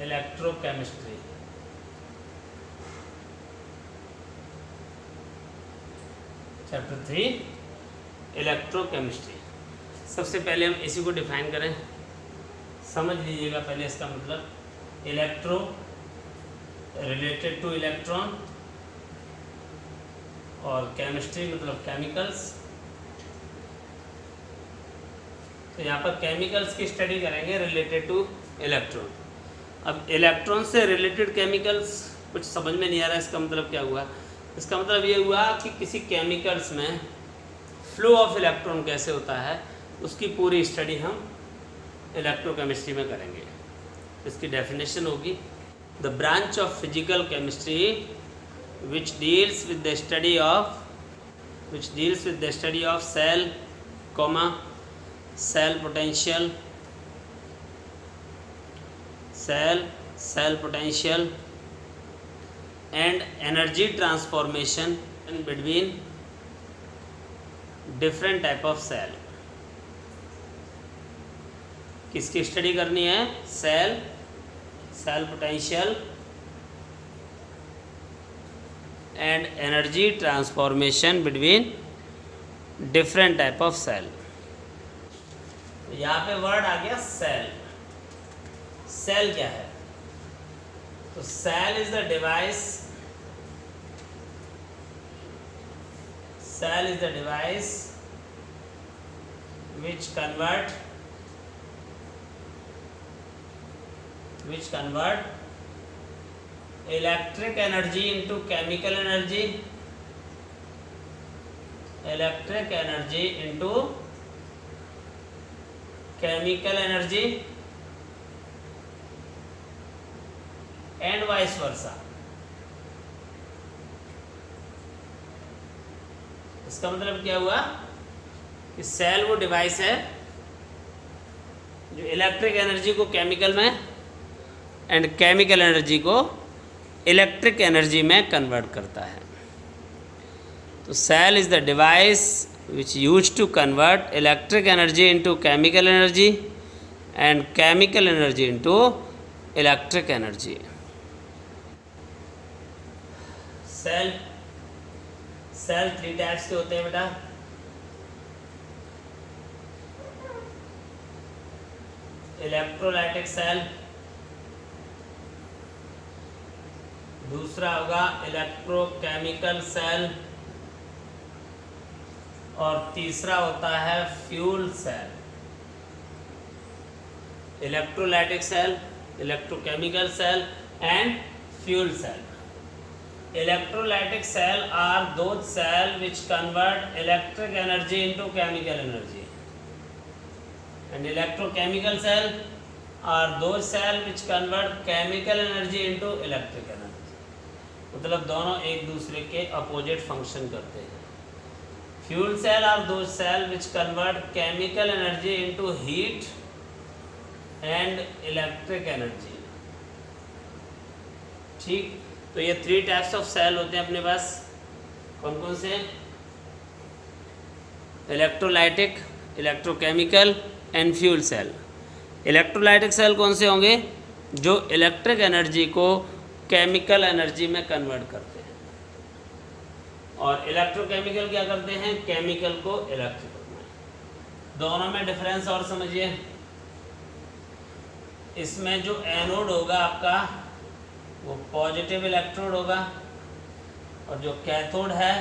Electrochemistry. Chapter 3 electrochemistry. सबसे पहले हम इसी को डिफाइन करें, समझ लीजिएगा पहले इसका मतलब। इलेक्ट्रो रिलेटेड टू इलेक्ट्रॉन और केमिस्ट्री मतलब केमिकल्स। तो यहाँ पर केमिकल्स की स्टडी करेंगे रिलेटेड टू इलेक्ट्रॉन। अब इलेक्ट्रॉन से रिलेटेड केमिकल्स कुछ समझ में नहीं आ रहा है, इसका मतलब क्या हुआ? इसका मतलब ये हुआ कि किसी केमिकल्स में फ्लो ऑफ इलेक्ट्रॉन कैसे होता है, उसकी पूरी स्टडी हम इलेक्ट्रोकेमिस्ट्री में करेंगे। इसकी डेफिनेशन होगी the branch of physical chemistry which deals with the study of cell, cell potential, cell potential and energy transformation in between different type of cell। किसकी स्टडी करनी है? Cell potential and energy transformation between different type of cell. यहाँ पे word आ गया cell. Cell क्या है? तो cell is the device, which convert electric energy into chemical energy, and vice versa। इसका मतलब क्या हुआ कि सेल वो डिवाइस है जो इलेक्ट्रिक एनर्जी को केमिकल में एंड केमिकल एनर्जी को इलेक्ट्रिक एनर्जी में कन्वर्ट करता है। तो cell is the device which use to convert electric energy into chemical energy and chemical energy into electric energy. Cell 3 types के होते हैं बेटा। इलेक्ट्रोलाइटिक सेल, दूसरा होगा इलेक्ट्रोकेमिकल सेल और तीसरा होता है fuel cell. Electrolytic cell, electrochemical cell and fuel cell. Electrolytic cell are those cell which convert electric energy into chemical energy, and electrochemical cell are those cell which convert chemical energy into electric energy। मतलब दोनों एक दूसरे के opposite function करते हैं। Fuel cell are those cell which convert chemical energy into heat and electric energy। ठीक, तो ये 3 टाइप्स ऑफ सेल होते हैं अपने पास। कौन कौन से? Electrolytic, electrochemical and fuel cell. Electrolytic cell कौन से होंगे? जो इलेक्ट्रिक एनर्जी को केमिकल एनर्जी में कन्वर्ट करते हैं। और इलेक्ट्रोकेमिकल क्या करते हैं? केमिकल को इलेक्ट्रिकल में। दोनों में डिफरेंस और समझिए। इसमें जो एनोड होगा आपका वो पॉजिटिव इलेक्ट्रोड होगा और जो कैथोड है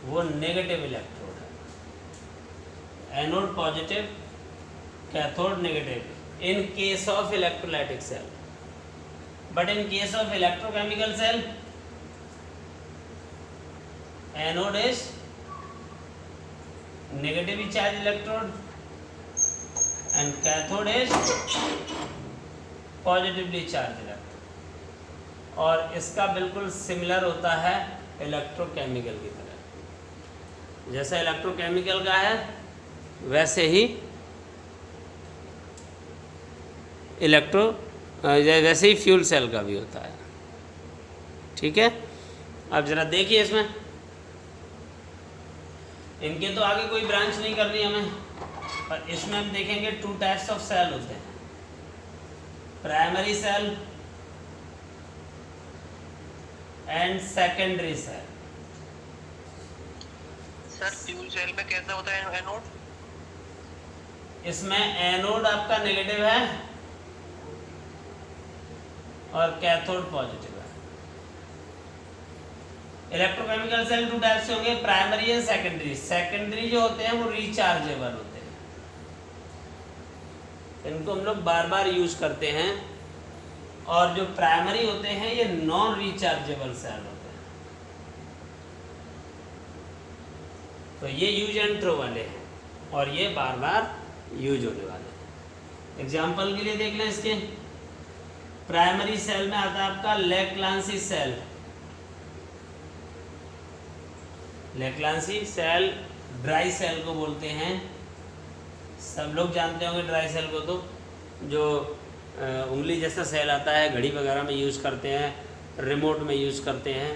वो नेगेटिव इलेक्ट्रोड है। Anode positive, cathode negative in case of electrolytic cell. But in case of electrochemical cell anode is negatively charge electrode and cathode is positively charge electrode. और इसका बिल्कुल similar होता है इलेक्ट्रोकेमिकल की तरह। जैसा इलेक्ट्रोकेमिकल का है वैसे ही वैसे ही फ्यूल सेल का भी होता है। ठीक है, अब जरा देखिए इसमें, इनके तो आगे कोई ब्रांच नहीं करनी हमें। और इसमें हम देखेंगे 2 टाइप्स ऑफ सेल होते हैं, primary cell and secondary cell. Sir fuel cell में कैसा होता है एनोड? इसमें एनोड आपका नेगेटिव है और कैथोड पॉजिटिव है। इलेक्ट्रोकेमिकल सेल 2 टाइप से होंगे, प्राइमरी एंड सेकेंडरी। सेकेंडरी जो होते हैं वो रिचार्जेबल होते हैं, इनको हम लोग बार बार यूज करते हैं। और जो प्राइमरी होते हैं ये नॉन रिचार्जेबल सेल होते हैं, तो ये यूज एंड थ्रो वाले हैं और ये बार बार यूज होने वाले हैं। एग्जाम्पल के लिए देख लें इसके, प्राइमरी सेल में आता है आपका लेक्लांसी सेल। लेक्लांसी सेल ड्राई सेल को बोलते हैं, सब लोग जानते होंगे ड्राई सेल को, तो जो उंगली जैसा सेल आता है, घड़ी वगैरह में यूज़ करते हैं, रिमोट में यूज़ करते हैं,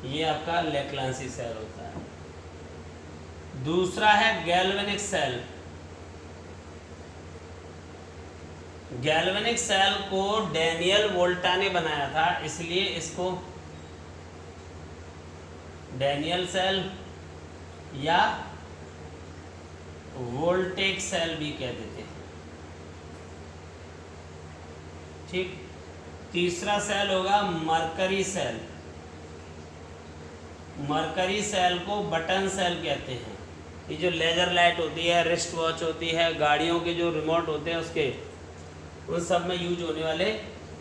ये आपका लेक्लांसी सेल होता है। दूसरा है गैल्वेनिक सेल। गैल्वेनिक सेल को डैनियल वोल्टा ने बनाया था, इसलिए इसको डैनियल सेल या वोल्टेक सेल भी कह देते हैं। ठीक। तीसरा सेल होगा मरकरी सेल। मरकरी सेल को बटन सेल कहते हैं। ये जो लेजर लाइट होती है, रिस्ट वॉच होती है, गाड़ियों के जो रिमोट होते हैं उसके, उन सब में यूज होने वाले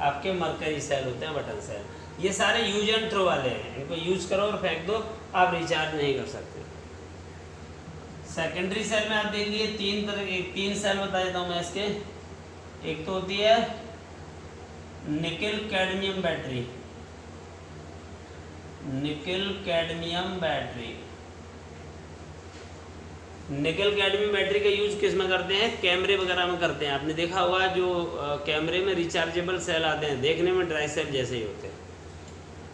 आपके मरकरी सेल होते हैं, बटन सेल। ये सारे यूज एंड थ्रो वाले हैं, इनको यूज करो और फेंक दो, आप रिचार्ज नहीं कर सकते। सेकेंडरी सेल में आप देखिए 3 सेल बता देता हूँ मैं इसके। एक तो होती है nickel cadmium battery. Nickel cadmium battery, nickel cadmium battery का यूज किस में करते हैं? कैमरे वगैरह में करते हैं। आपने देखा होगा जो कैमरे में रिचार्जेबल सेल आते हैं, देखने में ड्राई सेल जैसे ही होते हैं,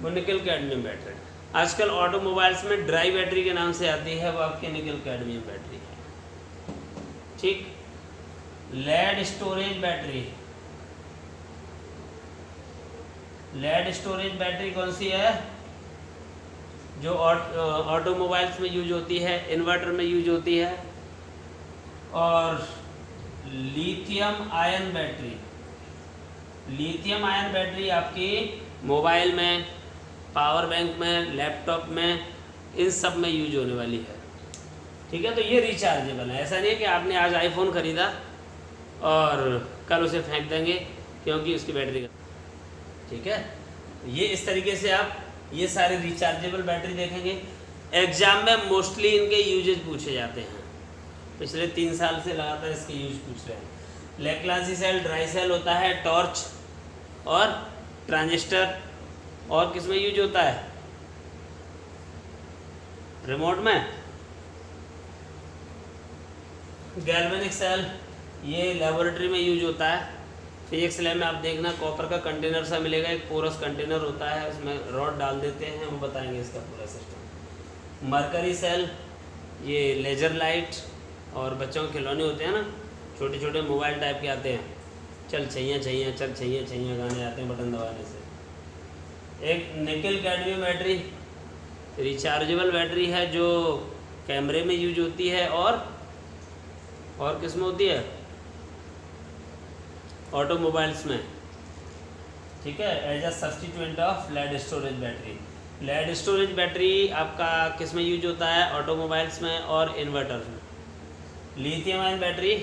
वो निकेल कैडमियम बैटरी। आजकल ऑटोमोबाइल्स में ड्राई बैटरी के नाम से आती है, वो आपकी निकेल कैडमियम बैटरी है। ठीक। Lead storage battery. Lead storage battery कौन सी है? जो ऑटोमोबाइल्स में यूज होती है, इन्वर्टर में यूज होती है। और lithium ion battery. Lithium ion battery आपकी मोबाइल में, पावर बैंक में, लैपटॉप में, इन सब में यूज होने वाली है। ठीक है, तो ये रिचार्जेबल है। ऐसा नहीं है कि आपने आज आईफोन ख़रीदा और कल उसे फेंक देंगे क्योंकि उसकी बैटरी। ठीक है, ये इस तरीके से आप ये सारे रिचार्जेबल बैटरी देखेंगे। एग्जाम में मोस्टली इनके यूजेज पूछे जाते हैं, पिछले 3 साल से लगातार इसके यूज पूछ रहे हैं। लेक्लांसी सेल ड्राई सेल होता है, टॉर्च और ट्रांजिस्टर। और किस में यूज होता है? रिमोट में। गैल्वेनिक सेल ये लेबोरेटरी में यूज होता है। फिजिक्स लैब में आप देखना कॉपर का कंटेनर सा मिलेगा, एक पोरस कंटेनर होता है, उसमें रॉड डाल देते हैं, वो बताएंगे इसका पूरा सिस्टम। मरकरी सेल ये लेजर लाइट और बच्चों के खिलौने होते हैं ना, छोटे छोटे मोबाइल टाइप के आते हैं, चल छैया छैया, चल छैया छैया गाने आते हैं बटन दबाने से। एक nickel cadmium battery rechargeable battery है जो कैमरे में यूज होती है और किस में होती है? ऑटोमोबाइल्स में। ठीक है, as a substituent of lead storage battery. Lead storage battery आपका किस में यूज होता है? ऑटोमोबाइल्स में और इन्वर्टर में। लिथियम आयन बैटरी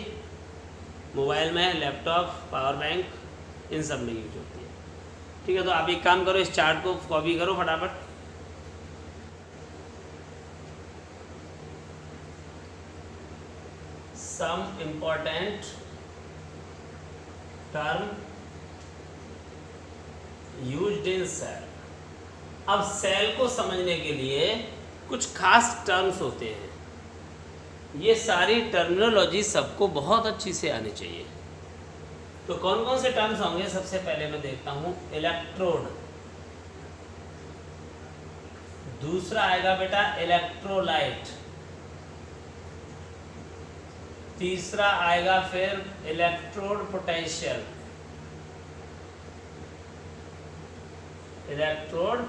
मोबाइल में, लैपटॉप, पावर बैंक, इन सब में यूज होती है। ठीक है, तो आप एक काम करो, इस चार्ट को कॉपी करो फटाफट। Some important term used in cell. अब सेल को समझने के लिए कुछ खास टर्म्स होते हैं, ये सारी टर्मिनोलॉजी सबको बहुत अच्छी से आनी चाहिए। तो कौन कौन से टर्म्स होंगे? सबसे पहले मैं देखता हूं इलेक्ट्रोड। दूसरा आएगा बेटा इलेक्ट्रोलाइट। तीसरा आएगा फिर इलेक्ट्रोड पोटेंशियल, इलेक्ट्रोड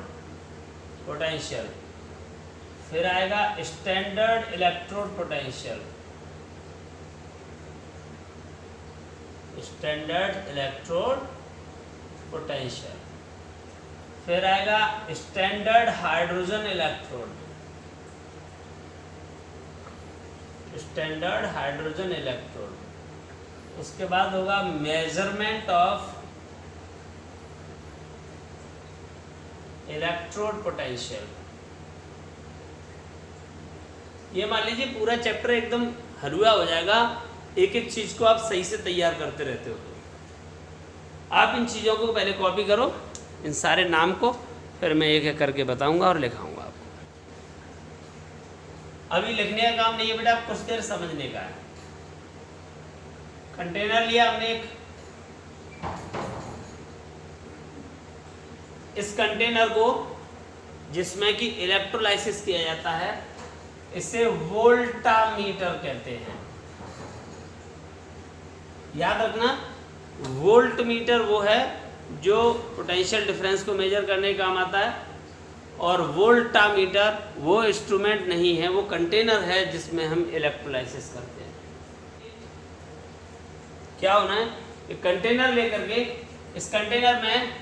पोटेंशियल। फिर आएगा standard electrode potential, standard electrode potential. फिर आएगा standard hydrogen electrode, standard hydrogen electrode. उसके बाद होगा मेजरमेंट ऑफ इलेक्ट्रोड पोटेंशियल। ये मान लीजिए पूरा चैप्टर एकदम हलवा हो जाएगा, एक एक चीज को आप सही से तैयार करते रहते हो। तो आप इन चीज़ों को पहले कॉपी करो, इन सारे नाम को, फिर मैं एक एक करके बताऊंगा और लिखाऊंगा आपको। अभी लिखने का काम नहीं है बेटा, कुछ देर समझने का है। कंटेनर लिया हमने एक, इस कंटेनर को जिसमें कि इलेक्ट्रोलाइसिस किया जाता है, इसे वोल्टामीटर कहते हैं। याद रखना, वोल्ट मीटर वो है जो पोटेंशियल डिफरेंस को मेजर करने का काम आता है, और वोल्टामीटर वो इंस्ट्रूमेंट नहीं है, वो कंटेनर है जिसमें हम इलेक्ट्रोलाइसिस करते हैं। क्या होना है, एक कंटेनर लेकर के इस कंटेनर में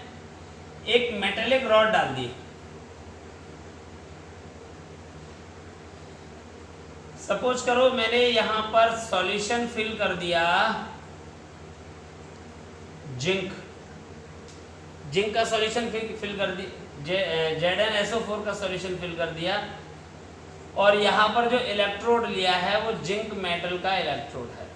एक मेटेलिक रॉड डाल दी। सपोज करो मैंने यहां पर सॉल्यूशन फिल कर दिया जिंक, जिंक का सॉल्यूशन फिल कर दी, ZnSO4 का सॉल्यूशन फिल कर दिया, और यहाँ पर जो इलेक्ट्रोड लिया है वो जिंक मेटल का इलेक्ट्रोड है।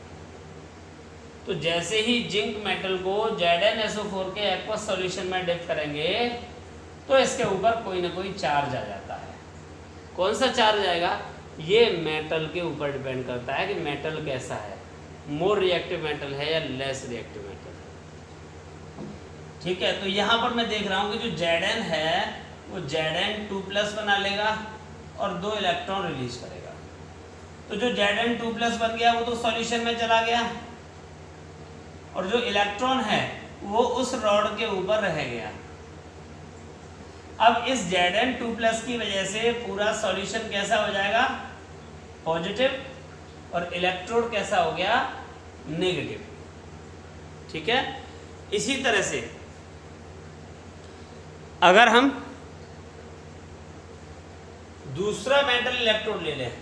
तो जैसे ही जिंक मेटल को ZnSO4 के एक्वस सॉल्यूशन में डिप करेंगे तो इसके ऊपर कोई ना कोई चार्ज आ जाता है। कौन सा चार्ज आएगा, ये मेटल के ऊपर डिपेंड करता है कि मेटल कैसा है, मोर रिएक्टिव मेटल है या लेस रिएक्टिव मेटल। ठीक है, तो यहाँ पर मैं देख रहा हूँ कि जो Zn है वो Zn2+ बना लेगा और 2 इलेक्ट्रॉन रिलीज करेगा। तो जो Zn2+ बन गया वो तो सॉल्यूशन में चला गया, और जो इलेक्ट्रॉन है वो उस रॉड के ऊपर रह गया। अब इस Zn2+ की वजह से पूरा सॉल्यूशन कैसा हो जाएगा, पॉजिटिव, और इलेक्ट्रोड कैसा हो गया, नेगेटिव। ठीक है, इसी तरह से अगर हम दूसरा मेटल इलेक्ट्रोड ले लें,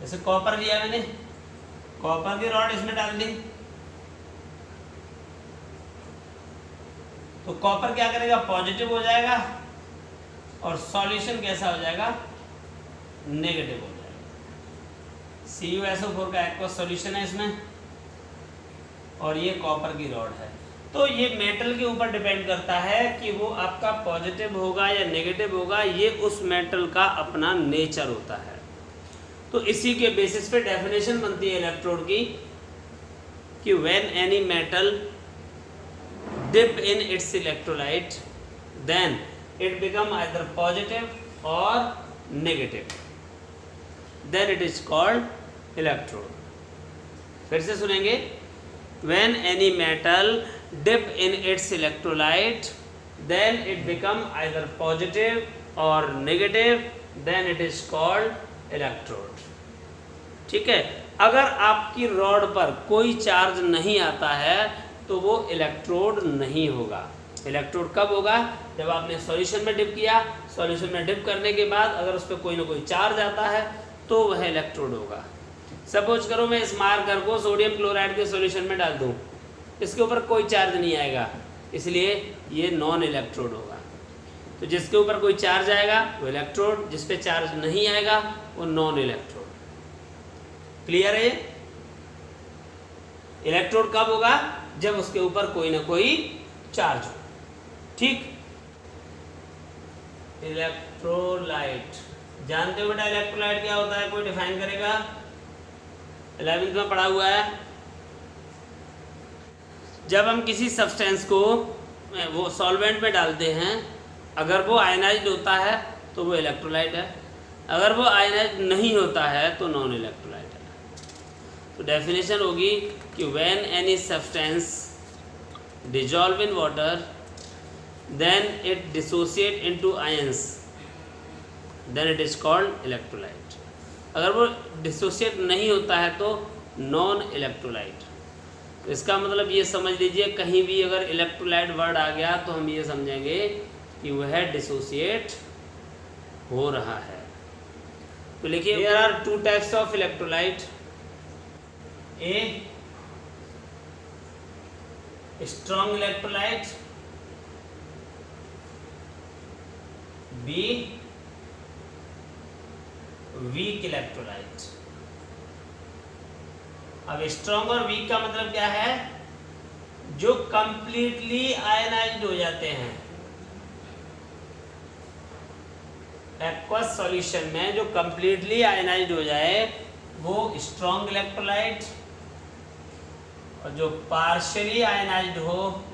जैसे कॉपर लिया मैंने, कॉपर की रॉड इसमें डाल दी, तो कॉपर क्या करेगा, पॉजिटिव हो जाएगा, और सॉल्यूशन कैसा हो जाएगा, नेगेटिव हो जाएगा। CuSO4 का एक्वस सॉल्यूशन है इसमें, और ये कॉपर की रॉड है। तो ये मेटल के ऊपर डिपेंड करता है कि वो आपका पॉजिटिव होगा या नेगेटिव होगा, ये उस मेटल का अपना नेचर होता है। तो इसी के बेसिस पे डेफिनेशन बनती है इलेक्ट्रोड की कि when any metal dip in its electrolyte then it become either positive और negative, then it is called electrode. फिर से सुनेंगे, when any metal dip in its electrolyte then it become either positive or negative, then it is called electrode। ठीक है, अगर आपकी rod पर कोई चार्ज नहीं आता है तो वो इलेक्ट्रोड नहीं होगा। इलेक्ट्रोड कब होगा, जब आपने सॉल्यूशन में डिप किया, सॉल्यूशन में डिप करने के बाद अगर उस पर कोई ना कोई चार्ज आता है तो वह इलेक्ट्रोड होगा। सपोज करो मैं इस मार्कर को सोडियम क्लोराइड के सॉल्यूशन में डाल दूं, इसके ऊपर कोई चार्ज नहीं आएगा, इसलिए ये नॉन इलेक्ट्रोड होगा। तो जिसके ऊपर कोई चार्ज आएगा वो इलेक्ट्रोड, जिस पे चार्ज नहीं आएगा वो नॉन इलेक्ट्रोड। क्लियर है? इलेक्ट्रोड कब होगा, जब उसके ऊपर कोई ना कोई चार्ज हो। ठीक, इलेक्ट्रोलाइट जानते हो बेटा, इलेक्ट्रोलाइट क्या होता है, कोई डिफाइन करेगा? 11th में पढ़ा हुआ है। जब हम किसी सब्सटेंस को वो सॉल्वेंट में डालते हैं, अगर वो आयनाइज्ड होता है तो वो इलेक्ट्रोलाइट है, अगर वो आयनाइज नहीं होता है तो नॉन इलेक्ट्रोलाइट है। तो डेफिनेशन होगी कि when any substance dissolve in water then it dissociate into ions then it is called electrolyte. अगर वो डिसोसिएट नहीं होता है तो नॉन इलेक्ट्रोलाइट। तो इसका मतलब ये समझ लीजिए, कहीं भी अगर इलेक्ट्रोलाइट वर्ड आ गया तो हम ये समझेंगे कि वह डिसोसिएट हो रहा है। तो लिखिए there are two types of electrolyte, A strong electrolyte, B weak electrolyte. अब स्ट्रॉन्ग और वीक का मतलब क्या है? जो कंप्लीटली आयनाइज्ड हो जाते हैं एक्वस सॉल्यूशन में, जो कंप्लीटली आयनाइज्ड हो जाए वो स्ट्रॉन्ग इलेक्ट्रोलाइट, और जो पार्शियली आयनाइज्ड हो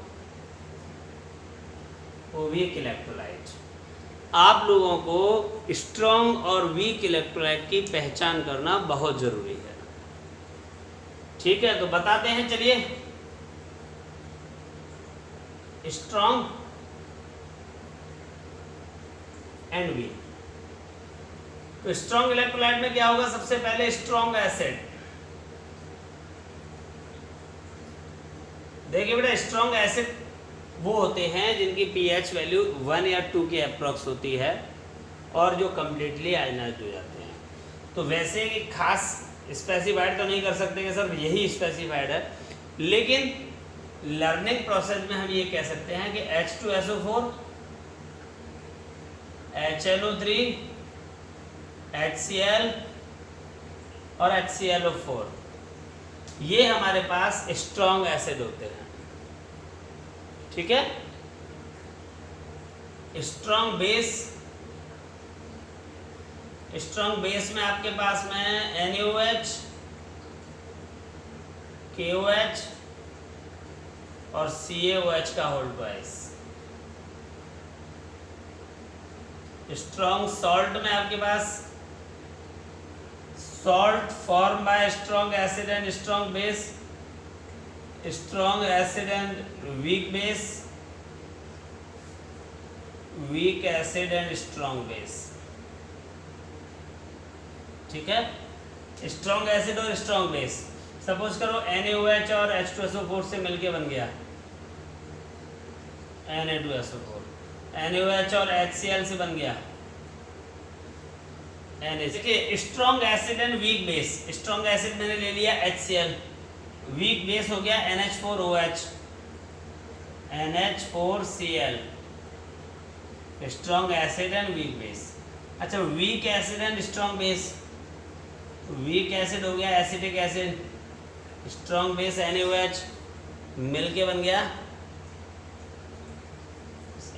वो वीक इलेक्ट्रोलाइट। आप लोगों को स्ट्रॉन्ग और वीक इलेक्ट्रोलाइट की पहचान करना बहुत जरूरी है। ठीक है, तो बताते हैं, चलिए। Strong and weak. तो स्ट्रॉन्ग इलेक्ट्रोलाइट में क्या होगा? सबसे पहले स्ट्रॉन्ग एसिड। देखिए बेटा, स्ट्रॉन्ग एसिड वो होते हैं जिनकी पीएच वैल्यू 1 या 2 के अप्रॉक्स होती है और जो कम्प्लीटली आयनाइज्ड हो जाते हैं। तो वैसे कि खास स्पेसिफाइड तो नहीं कर सकते कि सर यही स्पेसिफाइड है, लेकिन लर्निंग प्रोसेस में हम ये कह सकते हैं कि H2SO4, HNO3, HCl और HClO4 ये हमारे पास स्ट्रॉन्ग एसिड होते हैं। ठीक है। स्ट्रॉन्ग बेस, स्ट्रॉन्ग बेस में आपके पास में NaOH, KOH और CaOH का होल ट्वाइस। स्ट्रॉन्ग सॉल्ट में आपके पास salt form by strong acid and strong base, strong acid and weak base, weak acid and strong base. ठीक है, स्ट्रॉन्ग एसिड और स्ट्रॉन्ग बेस। सपोज करो NaOH और H2SO4 से मिलके बन गया Na2SO4, NaOH और HCl से बन गया Na। देखिए, strong acid and weak base. Strong acid मैंने ले लिया HCl, वीक बेस हो गया NH4OH, NH4Cl। Strong acid and weak base. अच्छा, weak acid and strong base. Weak acid हो गया acetic acid, strong base NaOH, मिलके बन गया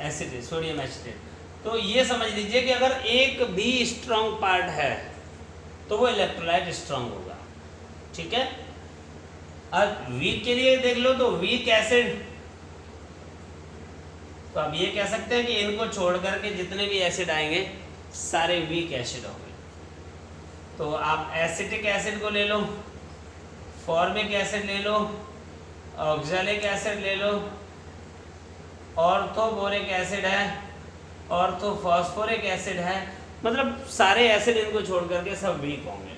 एसिड, सोडियम एसिटेट। तो ये समझ लीजिए कि अगर एक भी स्ट्रॉन्ग पार्ट है तो वो इलेक्ट्रोलाइट स्ट्रॉन्ग होगा। ठीक है। अब वीक के लिए देख लो, तो वीक एसिड, तो आप ये कह सकते हैं कि इनको छोड़ करके जितने भी एसिड आएंगे सारे वीक एसिड होंगे। तो आप एसिटिक एसिड को ले लो, फॉर्मिक एसिड ले लो, ऑक्सैलिक एसिड ले लो, ऑर्थोबोरिक एसिड है, ऑर्थोफॉस्फोरिक एसिड है, मतलब सारे एसिड इनको छोड़ करके सब वीक होंगे।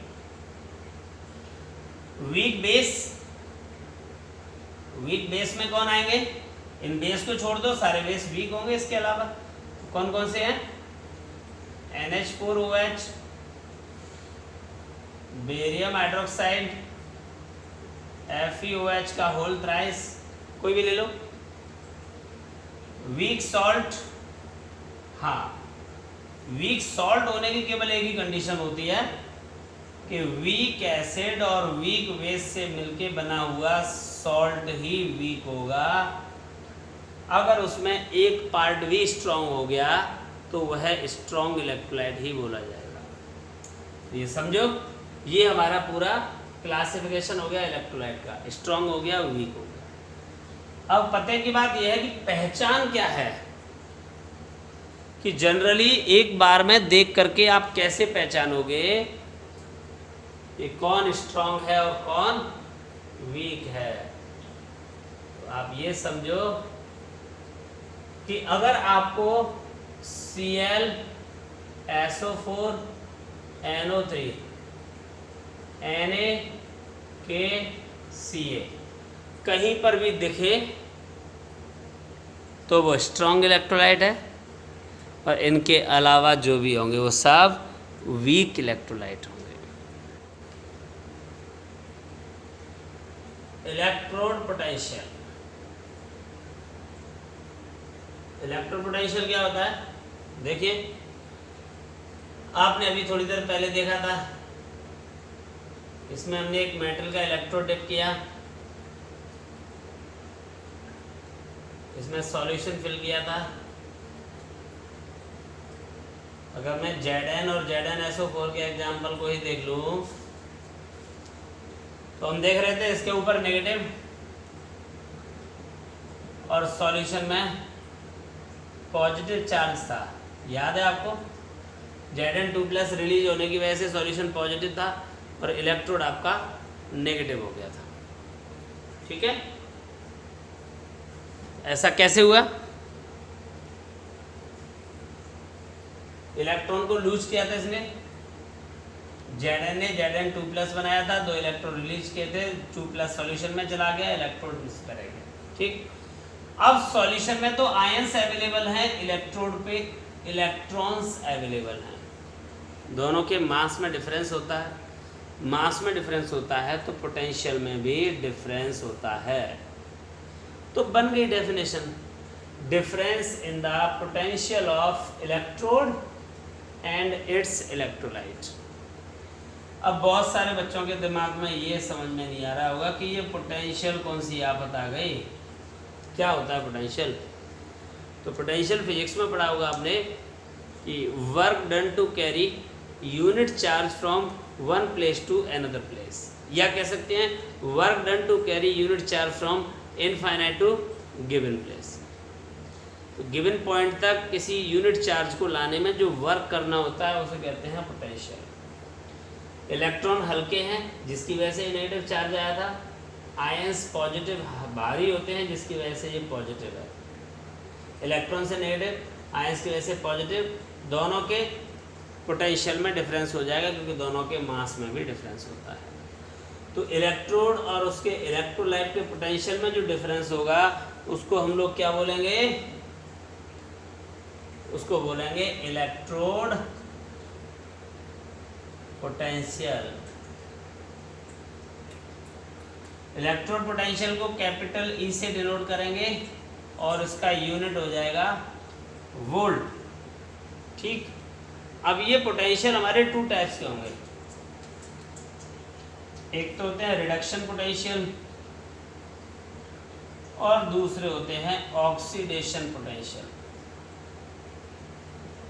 वीक बेस, वीक बेस में कौन आएंगे? इन बेस को छोड़ दो, सारे बेस वीक होंगे। इसके अलावा कौन कौन से हैं? NH4OH, बेरियम हाइड्रोक्साइड, FeOH का होल थ्राइस, कोई भी ले लो। वीक सॉल्ट, हाँ, वीक सॉल्ट होने की केवल एक ही कंडीशन होती है कि वीक एसिड और वीक बेस से मिलके बना हुआ सॉल्ट ही वीक होगा। अगर उसमें एक पार्ट भी स्ट्रॉन्ग हो गया तो वह स्ट्रॉन्ग इलेक्ट्रोलाइट ही बोला जाएगा। ये समझो, ये हमारा पूरा क्लासिफिकेशन हो गया इलेक्ट्रोलाइट का। स्ट्रॉन्ग हो गया, वीक हो गया। अब पते की बात यह है कि पहचान क्या है। कि जनरली एक बार में देख करके आप कैसे पहचानोगे कि कौन स्ट्रांग है और कौन वीक है। तो आप ये समझो कि अगर आपको Cl SO4 NO3 NaKCl कहीं पर भी दिखे तो वो स्ट्रॉन्ग इलेक्ट्रोलाइट है, और इनके अलावा जो भी होंगे वो सब वीक इलेक्ट्रोलाइट होंगे। इलेक्ट्रोड पोटेंशियल, इलेक्ट्रोड पोटेंशियल क्या होता है? देखिए, आपने अभी थोड़ी देर पहले देखा था, इसमें हमने एक मेटल का इलेक्ट्रोड डिप किया, इसमें सॉल्यूशन फिल किया था। अगर मैं Zn और ZnSO4 के एग्जाम्पल को ही देख लूं तो हम देख रहे थे इसके ऊपर नेगेटिव और सॉल्यूशन में पॉजिटिव चार्ज था। याद है आपको? Zn2+ रिलीज होने की वजह से सॉल्यूशन पॉजिटिव था और इलेक्ट्रोड आपका नेगेटिव हो गया था। ठीक है, ऐसा कैसे हुआ? इलेक्ट्रॉन को लूज किया था इसने, Zn ने Zn2+ बनाया था, 2 इलेक्ट्रॉन रिलीज किए थे, 2+ सॉल्यूशन में चला गया, इलेक्ट्रोड इस पर रह गया। ठीक, अब सॉल्यूशन में तो आयंस अवेलेबल हैं, इलेक्ट्रोड पे इलेक्ट्रॉन्स अवेलेबल हैं। दोनों के मास में डिफरेंस होता है, मास में डिफरेंस होता है तो पोटेंशियल में भी डिफरेंस होता है। तो बन गई definition, difference in the potential of electrode and it's electrolyte. अब बहुत सारे बच्चों के दिमाग में ये समझ में नहीं आ रहा होगा कि ये पोटेंशियल कौन सी आफत आ गई, क्या होता है पोटेंशियल? तो पोटेंशियल फिजिक्स में पढ़ा होगा आपने कि work done to carry unit charge from one place to another place, या कह सकते हैं work done to carry unit charge from infinite to given place. तो गिवन पॉइंट तक किसी यूनिट चार्ज को लाने में जो वर्क करना होता है उसे कहते हैं पोटेंशियल। इलेक्ट्रॉन हल्के हैं जिसकी वजह से नेगेटिव चार्ज आया था, आयंस पॉजिटिव भारी होते हैं जिसकी वजह से ये पॉजिटिव है। इलेक्ट्रॉन से नेगेटिव, आयंस की वजह से पॉजिटिव, दोनों के पोटेंशियल में डिफरेंस हो जाएगा क्योंकि दोनों के मास में भी डिफरेंस होता है। तो इलेक्ट्रोड और उसके इलेक्ट्रोलाइट के पोटेंशियल में जो डिफरेंस होगा उसको हम लोग क्या बोलेंगे? उसको बोलेंगे इलेक्ट्रोड पोटेंशियल। इलेक्ट्रोड पोटेंशियल को कैपिटल ई से डिनोट करेंगे और इसका यूनिट हो जाएगा वोल्ट। ठीक, अब ये पोटेंशियल हमारे 2 टाइप्स के होंगे, एक तो होते हैं रिडक्शन पोटेंशियल और दूसरे होते हैं ऑक्सीडेशन पोटेंशियल।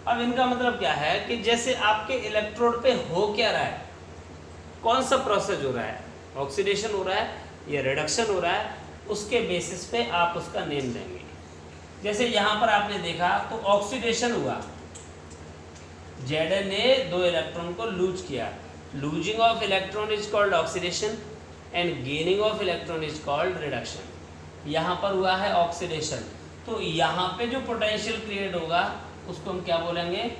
अब इनका मतलब क्या है कि जैसे आपके इलेक्ट्रोड पे हो क्या रहा है, कौन सा प्रोसेस हो रहा है, ऑक्सीडेशन हो रहा है या रिडक्शन हो रहा है, उसके बेसिस पे आप उसका नेम देंगे। जैसे यहाँ पर आपने देखा तो ऑक्सीडेशन हुआ, Zn ने 2 इलेक्ट्रॉन को लूज किया, losing of electron is called oxidation and gaining of electron is called reduction. यहाँ पर हुआ है ऑक्सीडेशन, तो यहाँ पे जो पोटेंशियल क्रिएट होगा उसको हम क्या बोलेंगे?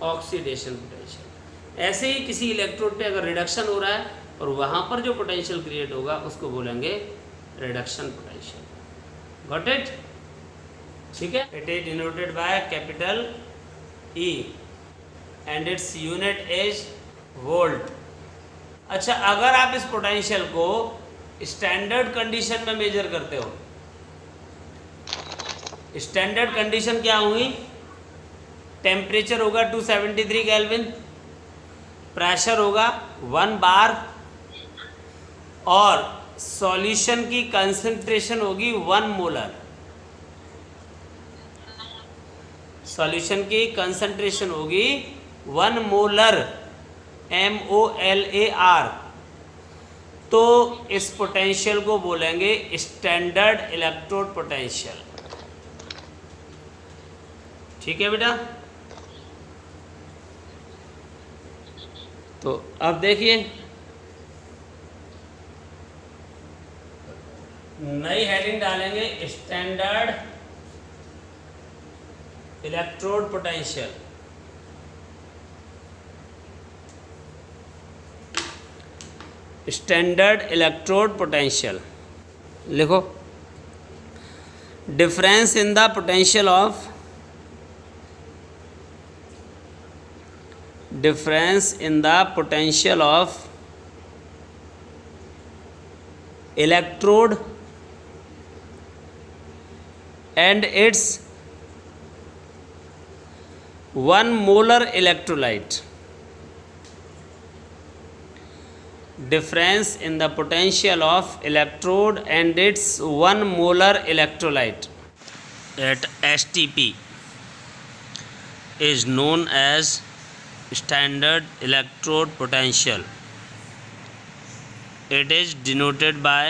Oxidation potential. ऐसे ही किसी इलेक्ट्रोड पे अगर रिडक्शन हो रहा है और वहाँ पर जो पोटेंशियल क्रिएट होगा उसको बोलेंगे रिडक्शन पोटेंशियल। Got it? ठीक है, it is denoted by capital E and its unit is volt. अच्छा, अगर आप इस पोटेंशियल को स्टैंडर्ड कंडीशन में मेजर करते हो, स्टैंडर्ड कंडीशन क्या हुई? टेम्परेचर होगा 273 केल्विन, प्रेशर होगा 1 बार और सॉल्यूशन की कंसंट्रेशन होगी 1 मोलर। सॉल्यूशन की कंसंट्रेशन होगी 1 मोलर, MOLAR। तो इस पोटेंशियल को बोलेंगे स्टैंडर्ड इलेक्ट्रोड पोटेंशियल। ठीक है बेटा। तो अब देखिए नई हेडिंग डालेंगे, standard electrode potential. Standard electrode potential लिखो। Difference in the potential of electrode and its 1 molar electrolyte. Difference in the potential of electrode and its 1 molar electrolyte at STP is known as standard electrode potential. It is denoted by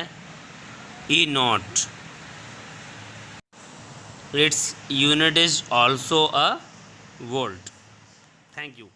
E naught. Its unit is also a volt. Thank you.